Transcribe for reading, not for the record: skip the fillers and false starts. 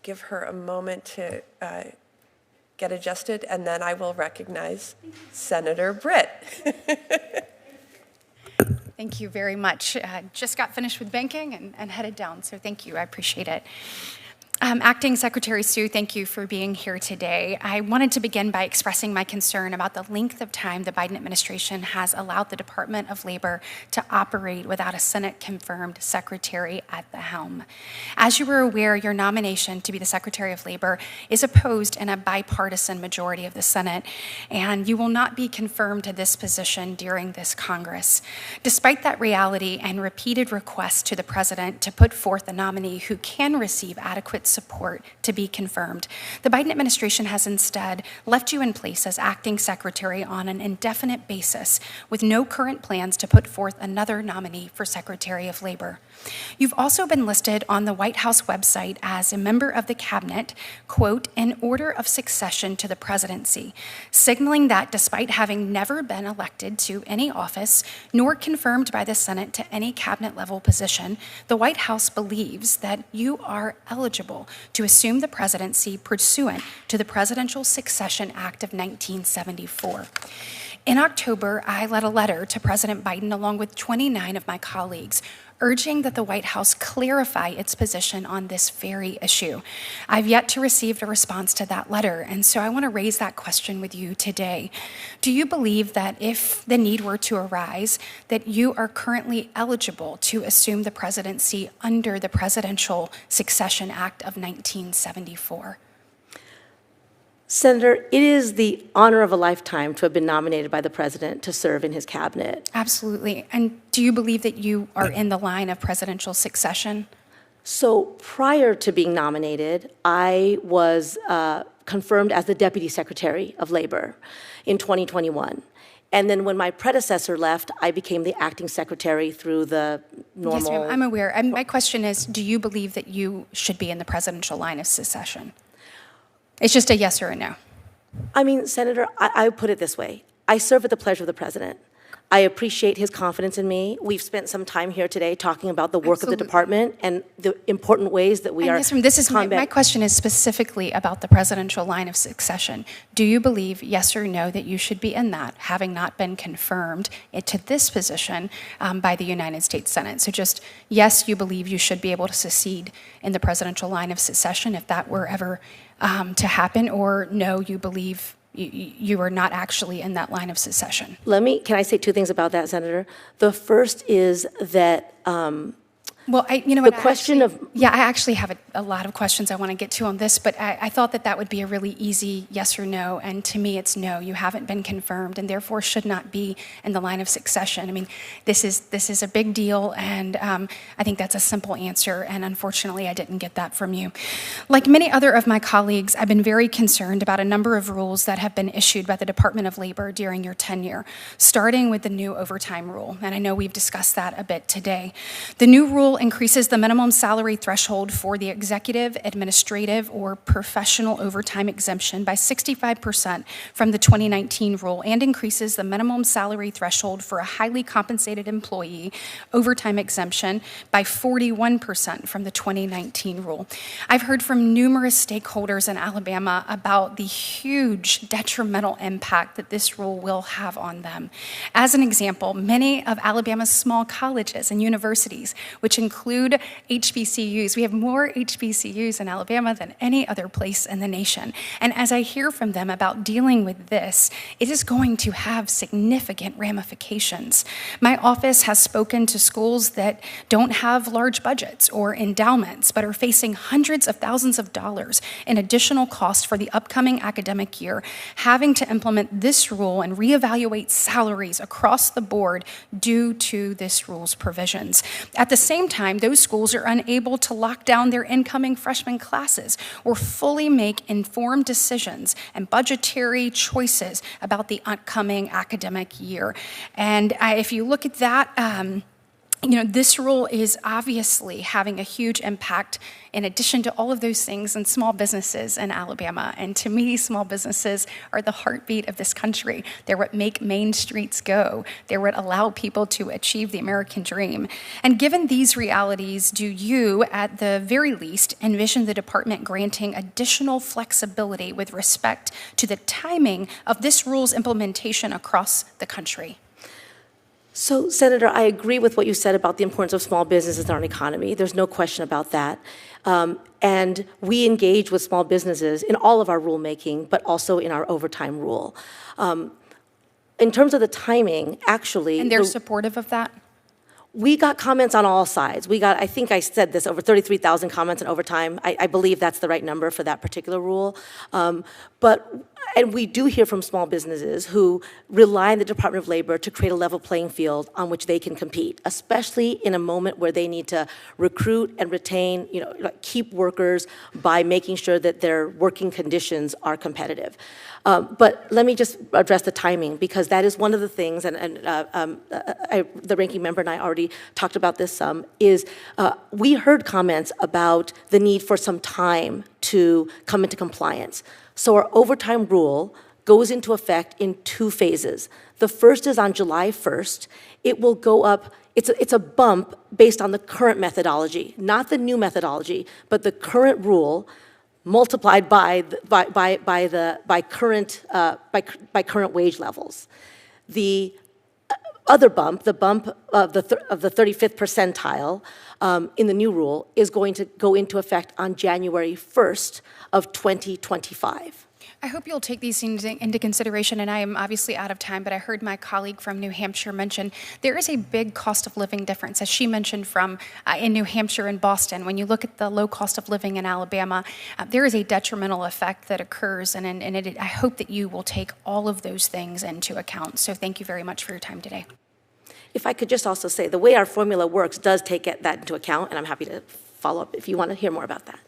Give her a moment to get adjusted, and then I will recognize Senator Britt. Thank you very much. Just got finished with banking and headed down, so thank you. I appreciate it. Acting Secretary Sue, thank you for being here today. I wanted to begin by expressing my concern about the length of time the Biden administration has allowed the Department of Labor to operate without a Senate-confirmed secretary at the helm. As you were aware, your nomination to be the Secretary of Labor is opposed in a bipartisan majority of the Senate, and you will not be confirmed to this position during this Congress. Despite that reality and repeated requests to the President to put forth a nominee who can receive adequate support to be confirmed, the Biden administration has instead left you in place as acting secretary on an indefinite basis with no current plans to put forth another nominee for Secretary of Labor. You've also been listed on the White House website as a member of the cabinet, quote, in order of succession to the presidency, signaling that despite having never been elected to any office nor confirmed by the Senate to any cabinet level position, the White House believes that you are eligible to assume the presidency pursuant to the Presidential Succession Act of 1974. In October, I led a letter to President Biden along with 29 of my colleagues, urging that the White House clarify its position on this very issue. I've yet to receive a response to that letter, and so I want to raise that question with you today. Do you believe that if the need were to arise, that you are currently eligible to assume the presidency under the Presidential Succession Act of 1974? Senator, it is the honor of a lifetime to have been nominated by the president to serve in his cabinet. Absolutely. And do you believe that you are in the line of presidential succession? So prior to being nominated, I was confirmed as the Deputy Secretary of Labor in 2021. And then when my predecessor left, I became the acting secretary through the normal... Yes, ma'am, I'm aware. My question is, do you believe that you should be in the presidential line of succession? It's just a yes or a no. I mean, Senator, I put it this way. I serve at the pleasure of the president. I appreciate his confidence in me. We've spent some time here today talking about the work Absolutely. of the department and the important ways that we are... This is my question is specifically about the presidential line of succession. Do you believe, yes or no, that you should be in that, having not been confirmed to this position by the United States Senate? So just, yes, you believe you should be able to succeed in the presidential line of succession if that were ever to happen, or no, you believe you are not actually in that line of succession? Can I say two things about that, Senator? The first is that well, I actually have a lot of questions I want to get to on this, but I thought that would be a really easy yes or no, and to me it's no. You haven't been confirmed, and therefore should not be in the line of succession. I mean, this is a big deal, and I think that's a simple answer, and unfortunately I didn't get that from you. Like many other of my colleagues, I've been very concerned about a number of rules that have been issued by the Department of Labor during your tenure, starting with the new overtime rule, and I know we've discussed that a bit today. The new rule increases the minimum salary threshold for the executive, administrative, or professional overtime exemption by 65% from the 2019 rule, and increases the minimum salary threshold for a highly compensated employee overtime exemption by 41% from the 2019 rule. I've heard from numerous stakeholders in Alabama about the huge detrimental impact that this rule will have on them. As an example, many of Alabama's small colleges and universities, which include HBCUs. We have more HBCUs in Alabama than any other place in the nation. And as I hear from them about dealing with this, it is going to have significant ramifications. My office has spoken to schools that don't have large budgets or endowments, but are facing hundreds of thousands of dollars in additional costs for the upcoming academic year, having to implement this rule and reevaluate salaries across the board due to this rule's provisions. At the same time, those schools are unable to lock down their incoming freshman classes or fully make informed decisions and budgetary choices about the upcoming academic year. And if you look at that, This rule is obviously having a huge impact in addition to all of those things in small businesses in Alabama. And to me, small businesses are the heartbeat of this country. They're what make main streets go. They're what allow people to achieve the American dream. And given these realities, do you, at the very least, envision the department granting additional flexibility with respect to the timing of this rule's implementation across the country? So, Senator, I agree with what you said about the importance of small businesses in our economy. There's no question about that. And we engage with small businesses in all of our rulemaking, but also in our overtime rule. In terms of the timing, actually— And they're supportive of that? We got comments on all sides. We got, I think I said this, over 33,000 comments on overtime. I believe that's the right number for that particular rule. And we do hear from small businesses who rely on the Department of Labor to create a level playing field on which they can compete, especially in a moment where they need to recruit and retain, keep workers by making sure that their working conditions are competitive. But let me just address the timing, because that is one of the things, and the ranking member and I already talked about this some, is we heard comments about the need for some time to come into compliance. So our overtime rule goes into effect in 2 phases. The first is on July 1st. It will go up, it's a bump based on the current methodology, not the new methodology, but the current rule multiplied by current wage levels. The other bump, the bump of the 35th percentile in the new rule, is going to go into effect on January 1st of 2025. I hope you'll take these things into consideration, and I am obviously out of time, but I heard my colleague from New Hampshire mention there is a big cost of living difference, as she mentioned, from in New Hampshire and Boston. When you look at the low cost of living in Alabama, there is a detrimental effect that occurs, and I hope that you will take all of those things into account. So thank you very much for your time today. If I could just also say, the way our formula works does take that into account, and I'm happy to follow up if you want to hear more about that.